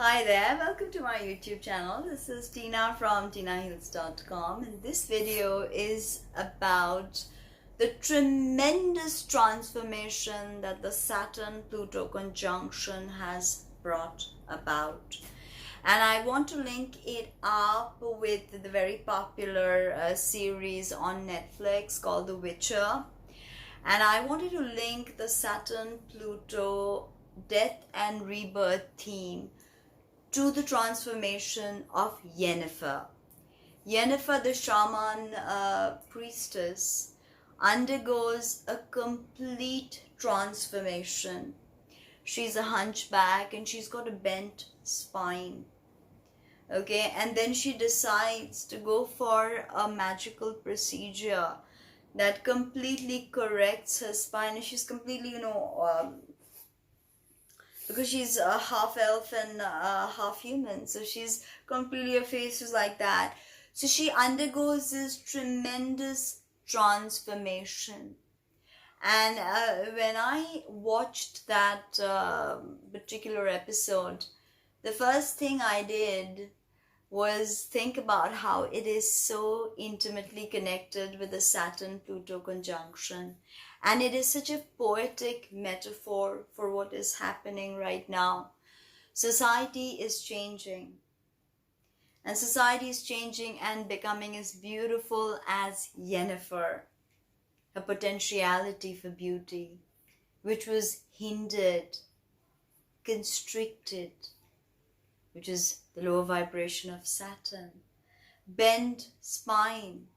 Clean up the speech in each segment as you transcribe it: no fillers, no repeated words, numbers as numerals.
Hi there, welcome to my YouTube channel. This is Tina from TinaHeals.com, and this video is about the tremendous transformation that the Saturn-Pluto conjunction has brought about. And I want to link it up with the very popular series on Netflix called The Witcher. And I wanted to link the Saturn-Pluto death and rebirth theme to the transformation of Yennefer. Yennefer, the shaman priestess, undergoes a complete transformation. She's a hunchback and she's got a bent spine. Okay, and then she decides to go for a magical procedure that completely corrects her spine, and she's completely, because she's a half elf and half human, so she's completely, her face is like that. So she undergoes this tremendous transformation. And when I watched that particular episode, the first thing I did was think about how it is so intimately connected with the Saturn-Pluto conjunction. And it is such a poetic metaphor for what is happening right now. Society is changing. And society is changing and becoming as beautiful as Yennefer, a potentiality for beauty, which was hindered, constricted, which is the lower vibration of Saturn. Bent spine,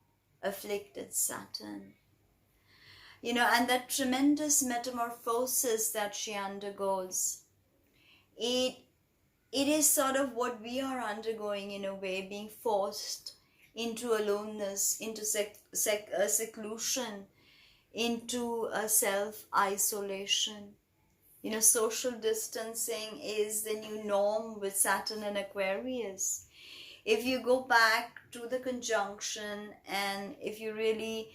afflicted Saturn. And that tremendous metamorphosis that she undergoes, it is sort of what we are undergoing in a way, being forced into aloneness, into seclusion, into a self-isolation. Social distancing is the new norm with Saturn and Aquarius. If you go back to the conjunction, and if you really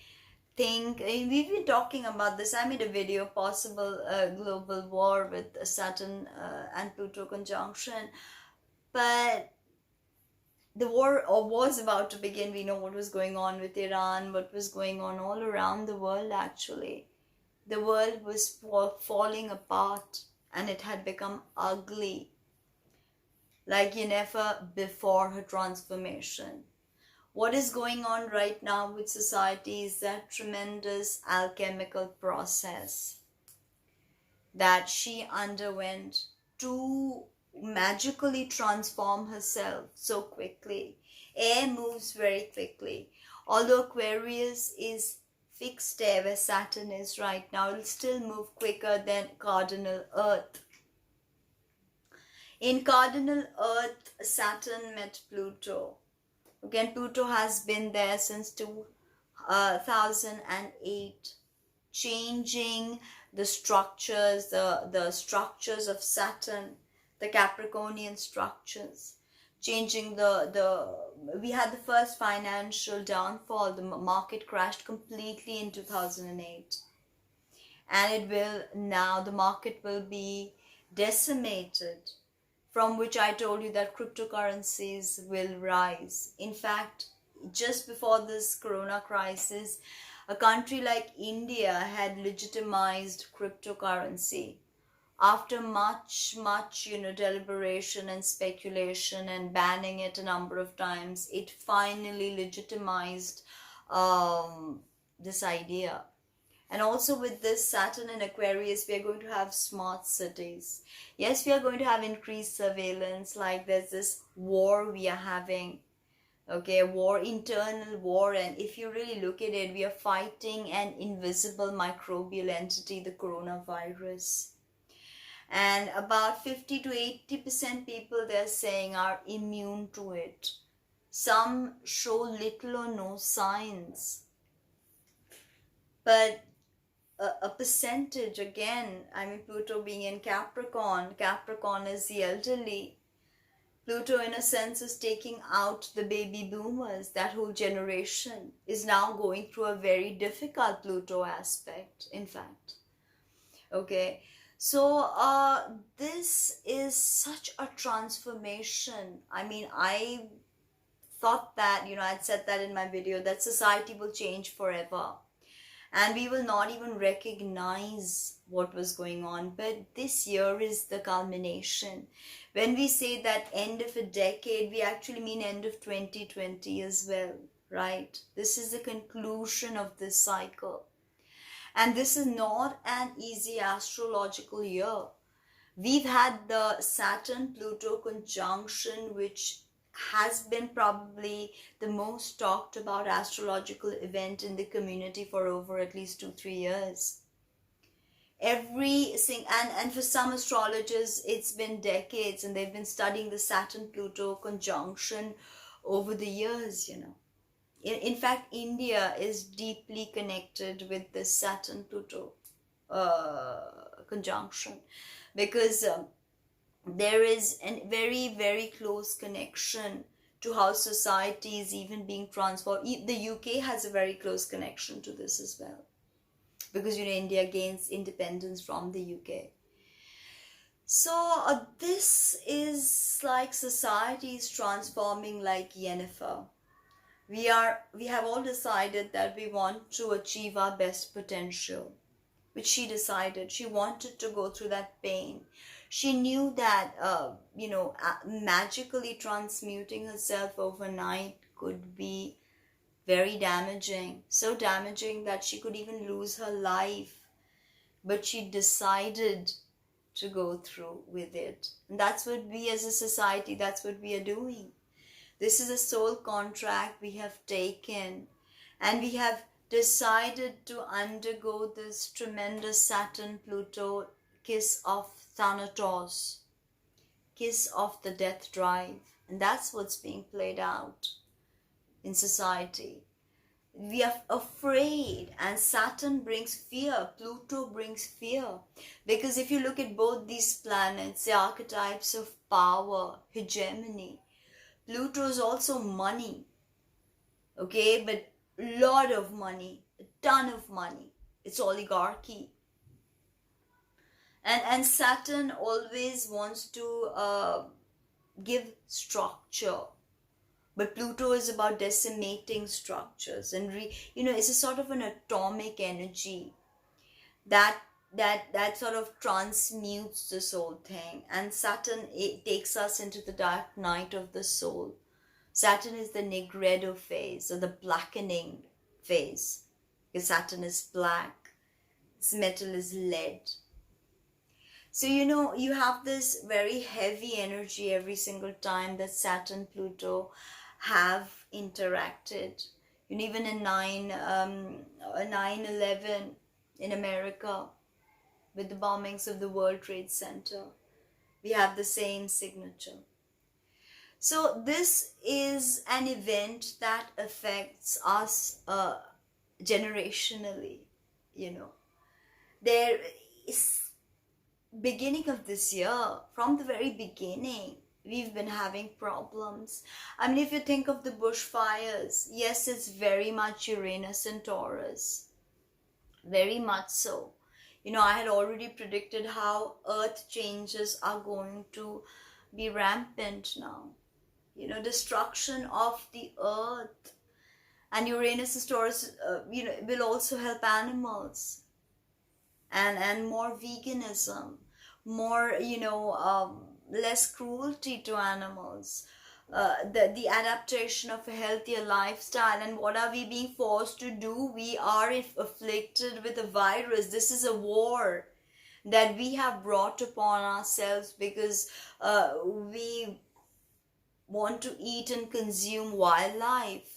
think, we've been talking about this, I made a video, possible global war with Saturn and Pluto conjunction, but the war was about to begin. We know what was going on with Iran, what was going on all around the world actually. The world was falling apart and it had become ugly, like Yennefer before her transformation. What is going on right now with society is that tremendous alchemical process that she underwent to magically transform herself so quickly. Air moves very quickly. Although Aquarius is fixed air where Saturn is right now, it will still move quicker than cardinal Earth. In cardinal Earth, Saturn met Pluto. Again, Pluto has been there since 2008, changing the structures, the structures of Saturn, the Capricornian structures, changing we had the first financial downfall. The market crashed completely in 2008. And the market will be decimated, from which I told you that cryptocurrencies will rise. In fact, just before this corona crisis, a country like India had legitimized cryptocurrency. After much, deliberation and speculation and banning it a number of times, it finally legitimized this idea. And also with this Saturn and Aquarius, we are going to have smart cities. Yes, we are going to have increased surveillance, like there's this war we are having. Okay, internal war, and if you really look at it, we are fighting an invisible microbial entity, the coronavirus. And about 50 to 80% people, they're saying, are immune to it. Some show little or no signs. But a percentage, again, Pluto being in Capricorn is the elderly. Pluto, in a sense, is taking out the baby boomers. That whole generation is now going through a very difficult Pluto aspect, in fact. Okay, So this is such a transformation. I mean, I thought that, I'd said that in my video, that society will change forever and we will not even recognize what was going on. But this year is the culmination. When we say that end of a decade, we actually mean end of 2020 as well, right? This is the conclusion of this cycle. And this is not an easy astrological year. We've had the Saturn-Pluto conjunction, which has been probably the most talked about astrological event in the community for over at least 2-3 years. And for some astrologers, it's been decades, and they've been studying the Saturn-Pluto conjunction over the years, In fact, India is deeply connected with the Saturn-Pluto conjunction, because there is a very, very close connection to how society is even being transformed. The UK has a very close connection to this as well, because India gains independence from the UK. So this is like society is transforming like Yennefer. We have all decided that we want to achieve our best potential, which she decided. She wanted to go through that pain. She knew that, magically transmuting herself overnight could be very damaging. So damaging that she could even lose her life. But she decided to go through with it. And that's what we as a society, that's what we are doing. This is a soul contract we have taken, and we have decided to undergo this tremendous Saturn-Pluto kiss of Thanatos, kiss of the death drive. And that's what's being played out in society. We are afraid, and Saturn brings fear, Pluto brings fear. Because if you look at both these planets, the archetypes of power, hegemony, Pluto is also money, okay, but a lot of money, a ton of money. It's oligarchy. And Saturn always wants to give structure, but Pluto is about decimating structures, and it's a sort of an atomic energy that sort of transmutes this whole thing. And Saturn, it takes us into the dark night of the soul. Saturn is the Negredo phase, or the blackening phase, because Saturn is black, its metal is lead. So you have this very heavy energy every single time that Saturn Pluto have interacted. Even in 9/11 in America, with the bombings of the World Trade Center, we have the same signature. So this is an event that affects us generationally. There is beginning of this year, from the very beginning, we've been having problems. I mean, if you think of the bushfires, yes, it's very much Uranus and Taurus, very much so. I had already predicted how earth changes are going to be rampant now. Destruction of the earth. And Uranus and Taurus, will also help animals. And more veganism, more, less cruelty to animals, the adaptation of a healthier lifestyle. And what are we being forced to do? We are afflicted with a virus. This is a war that we have brought upon ourselves because we want to eat and consume wildlife,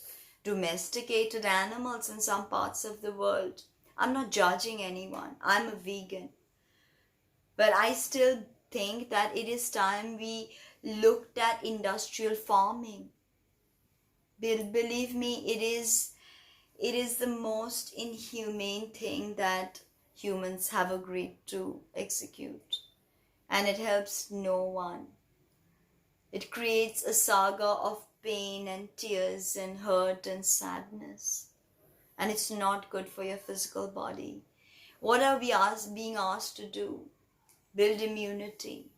domesticated animals in some parts of the world. I'm not judging anyone. I'm a vegan. But I still think that it is time we looked at industrial farming. Believe me, it is the most inhumane thing that humans have agreed to execute. And it helps no one. It creates a saga of pain and tears and hurt and sadness. And it's not good for your physical body. What are we being asked to do? build immunity,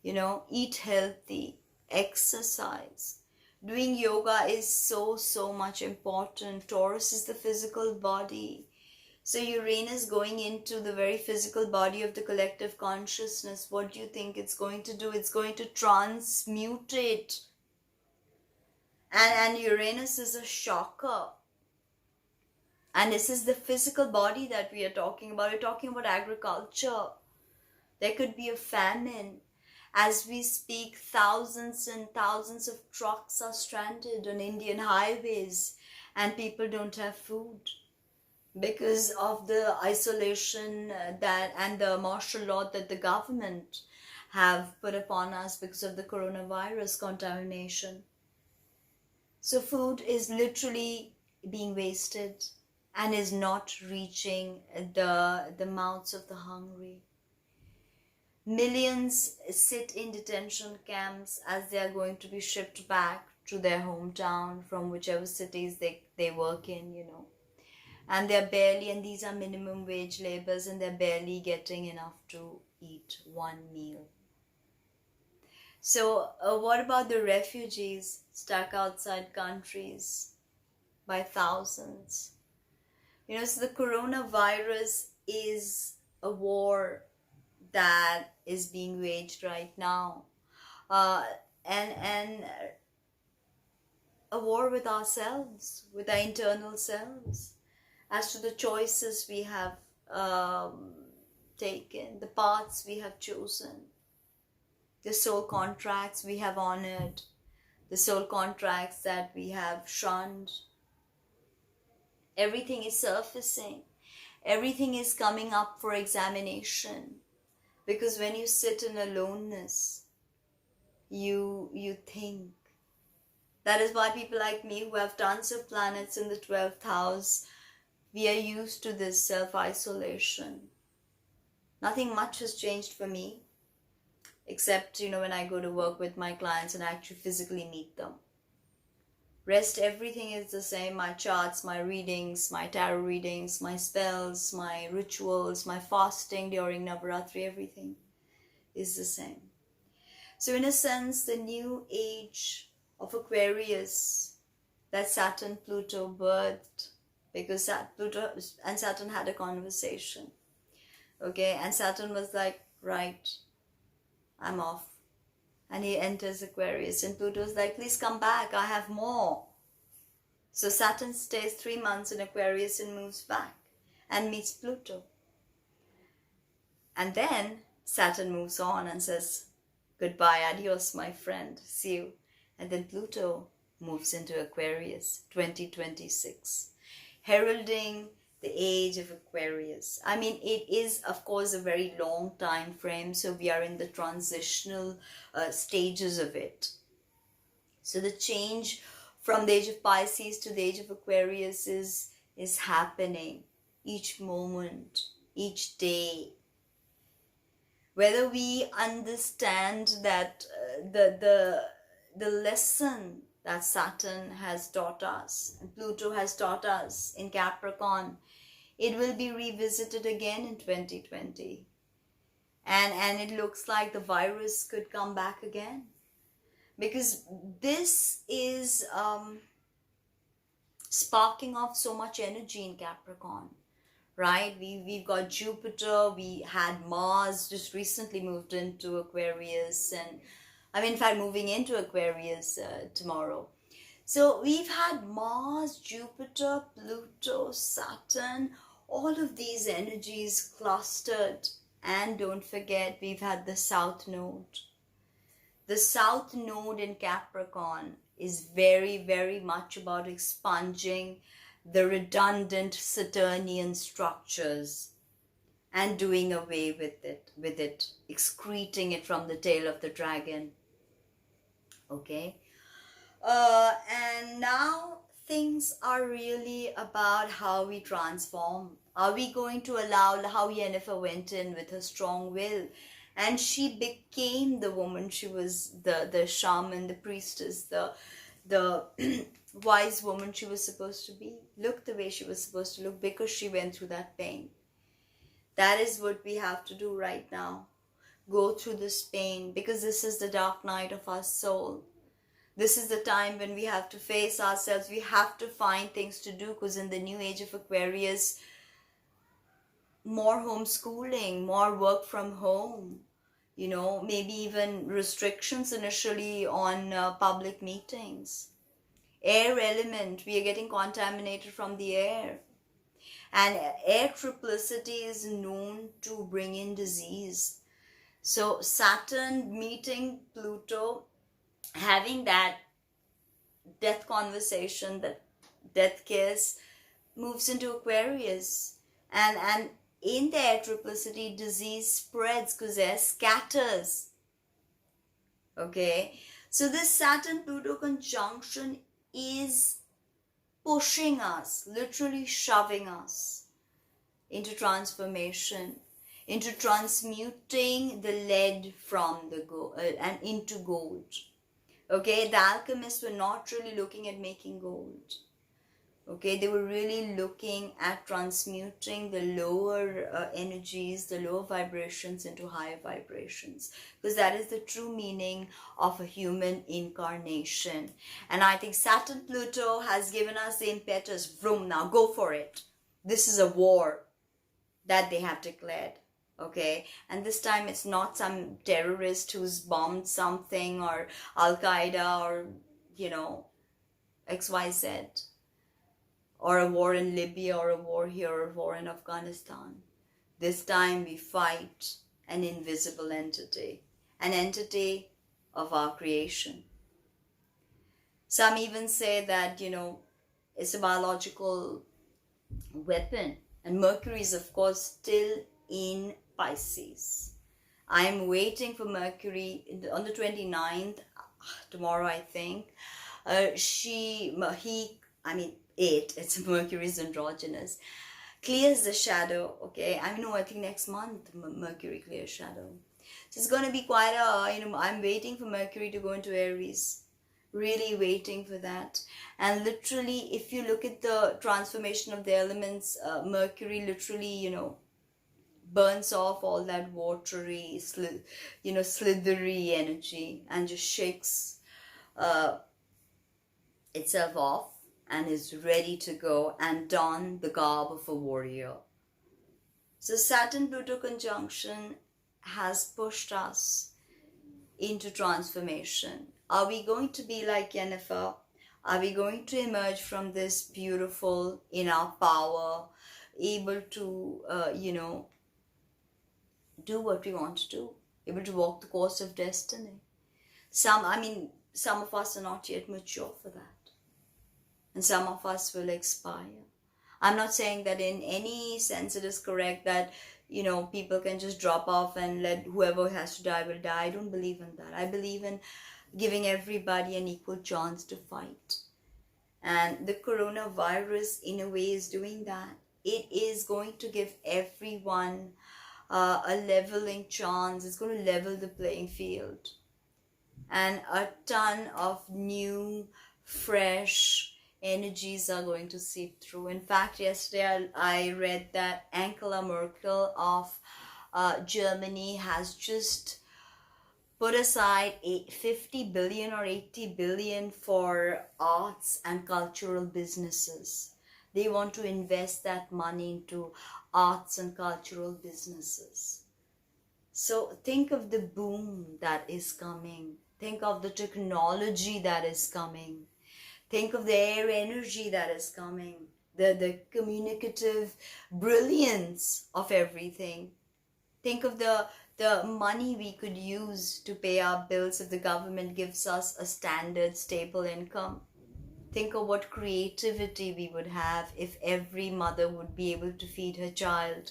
eat healthy, exercise. Doing yoga is so much important. Taurus is the physical body. So Uranus going into the very physical body of the collective consciousness. What do you think it's going to do? It's going to transmute it. And Uranus is a shocker. And this is the physical body that we are talking about. We're talking about agriculture. There could be a famine. As we speak, thousands and thousands of trucks are stranded on Indian highways and people don't have food because of the isolation and the martial law that the government have put upon us because of the coronavirus contamination. So food is literally being wasted and is not reaching the mouths of the hungry. Millions sit in detention camps as they are going to be shipped back to their hometown from whichever cities they work in, And they're barely, and these are minimum wage laborers, and they're barely getting enough to eat one meal. So what about the refugees stuck outside countries by thousands? So the coronavirus is a war that is being waged right now, and a war with ourselves, with our internal selves, as to the choices we have taken, the paths we have chosen, the soul contracts we have honored, the soul contracts that we have shunned. Everything is surfacing. Everything is coming up for examination. Because when you sit in aloneness, you think. That is why people like me who have tons of planets in the 12th house, we are used to this self-isolation. Nothing much has changed for me, except, when I go to work with my clients and actually physically meet them. Rest, everything is the same. My charts, my readings, my tarot readings, my spells, my rituals, my fasting during Navaratri, everything is the same. So in a sense, the new age of Aquarius that Saturn Pluto birthed, because Pluto and Saturn had a conversation. Okay, and Saturn was like, right, I'm off. And he enters Aquarius, and Pluto's like, please come back, I have more. So Saturn stays 3 months in Aquarius and moves back and meets Pluto. And then Saturn moves on and says, goodbye, adios, my friend, see you. And then Pluto moves into Aquarius, 2026, heralding the age of Aquarius. I mean, it is, of course, a very long time frame, so we are in the transitional stages of it. So the change from the age of Pisces to the age of Aquarius is happening each moment, each day. Whether we understand that the lesson that Saturn has taught us and Pluto has taught us in Capricorn, it will be revisited again in 2020. And it looks like the virus could come back again. Because this is sparking off so much energy in Capricorn, right? We've got Jupiter, we had Mars just recently moved into Aquarius, and in fact moving into Aquarius tomorrow. So we've had Mars, Jupiter, Pluto, Saturn, all of these energies clustered. And don't forget, we've had the South Node. The South Node in Capricorn is very, very much about expunging the redundant Saturnian structures and doing away with it, excreting it from the tail of the dragon. Okay? And now things are really about how we transform. Are we going to allow how Yennefer went in with her strong will? And she became the woman. She was the shaman, the priestess, the wise woman she was supposed to be. Look the way she was supposed to look because she went through that pain. That is what we have to do right now. Go through this pain, because this is the dark night of our soul. This is the time when we have to face ourselves. We have to find things to do, because in the new age of Aquarius, more homeschooling, more work from home, maybe even restrictions initially on public meetings. Air element, we are getting contaminated from the air. And air triplicity is known to bring in disease. So Saturn meeting Pluto, having that death conversation, that death kiss, moves into Aquarius. And in the air triplicity, disease spreads because air scatters. Okay, so this Saturn-Pluto conjunction is pushing us, literally shoving us into transformation, into transmuting the lead from the gold and into gold. Okay, the alchemists were not really looking at making gold. Okay, they were really looking at transmuting the lower energies, the lower vibrations into higher vibrations, because that is the true meaning of a human incarnation. And I think Saturn Pluto has given us the impetus. Vroom, now go for it. This is a war that they have declared. Okay, and this time it's not some terrorist who's bombed something, or Al-Qaeda, or XYZ, or a war in Libya, or a war here, or a war in Afghanistan. This time we fight an invisible entity, an entity of our creation. Some even say that, it's a biological weapon. And Mercury is, of course, still in Pisces. I'm waiting for Mercury on the 29th, tomorrow I think. It's Mercury's androgynous, clears the shadow. Okay, I think next month Mercury clears shadow. So it's going to be quite I'm waiting for Mercury to go into Aries. Really waiting for that. And literally, if you look at the transformation of the elements, Mercury literally, burns off all that watery, slithery energy, and just shakes itself off, and is ready to go and don the garb of a warrior. So Saturn-Pluto conjunction has pushed us into transformation. Are we going to be like Yennefer? Are we going to emerge from this beautiful inner power, able to, do what we want to do, able to walk the course of destiny? Some of us are not yet mature for that. And some of us will expire. I'm not saying that in any sense it is correct that, people can just drop off and let whoever has to die will die. I don't believe in that. I believe in giving everybody an equal chance to fight. And the coronavirus, in a way, is doing that. It is going to give everyone a leveling chance. It's going to level the playing field. And a ton of new, fresh energies are going to seep through. In fact, yesterday I read that Angela Merkel of Germany has just put aside 50 billion or 80 billion for arts and cultural businesses. They want to invest that money into arts and cultural businesses. So think of the boom that is coming. Think of the technology that is coming. Think of the air energy that is coming. The communicative brilliance of everything. Think of the money we could use to pay our bills if the government gives us a standard, stable income. Think of what creativity we would have if every mother would be able to feed her child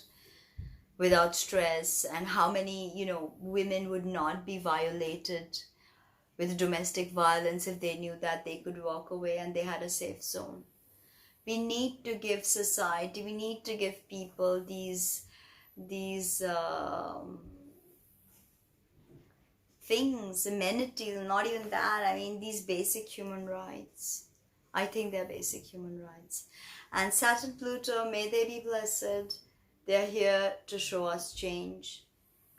without stress, and how many, women would not be violated with domestic violence if they knew that they could walk away and they had a safe zone. We need to give society, we need to give people these things, amenities, not even that, these basic human rights. I think they're basic human rights. And Saturn, Pluto, may they be blessed. They're here to show us change.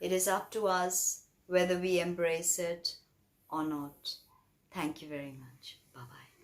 It is up to us whether we embrace it or not. Thank you very much. Bye-bye.